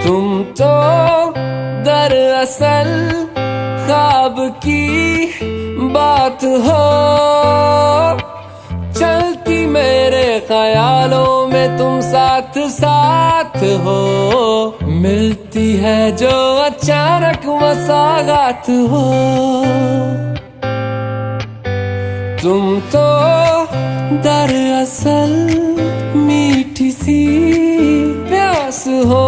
तुम तो दरअसल ख्वाब की बात हो, चलती मेरे ख्यालों में तुम साथ साथ हो, मिलती है जो अचानक वो सौगात हो। तुम तो दरअसल मीठी सी प्यास हो,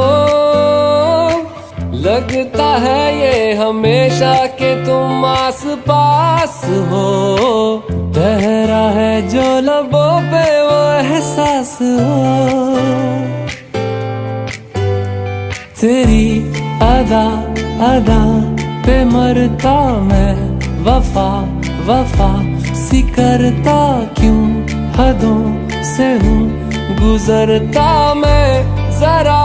लगता है ये हमेशा के तुम आस पास हो, ठहरा है जो लबों पे वो एहसास हो। तेरी अदा अदा पे मरता मैं, वफा वफा सी करता क्यों हदों से हूँ गुजरता मैं, जरा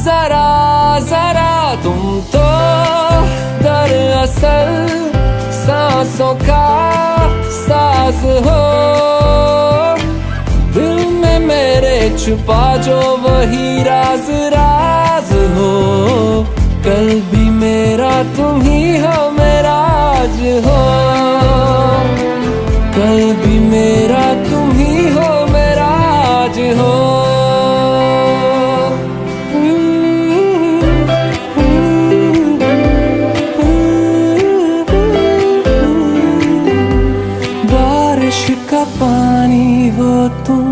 जरा जरा। तुम तो दरअसल सांसों का साज हो, दिल में मेरे छुपा जो वही राज राज हो, कल भी मेरा तुम ही हो मेरा आज हो, कल भी मेरा तुम ही हो मेरा आज हो। बारिश का पानी हो तुम,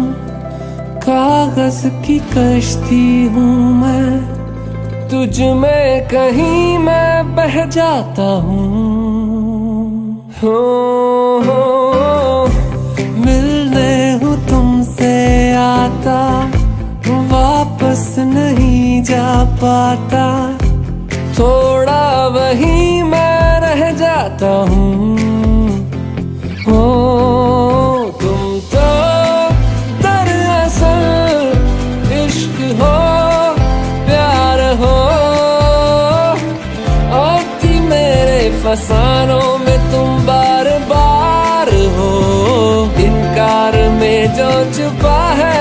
कागज की कश्ती हूँ मैं, तुझ में कहीं मैं बह जाता हूँ। मिलने हूँ तुमसे आता, वापस नहीं जा पाता, थोड़ा वहीं मैं रह जाता हूँ। तुम तो दरअसल इश्क हो प्यार हो, आती मेरे फसानों में तुम बार बार हो, इनकार में जो छुपा है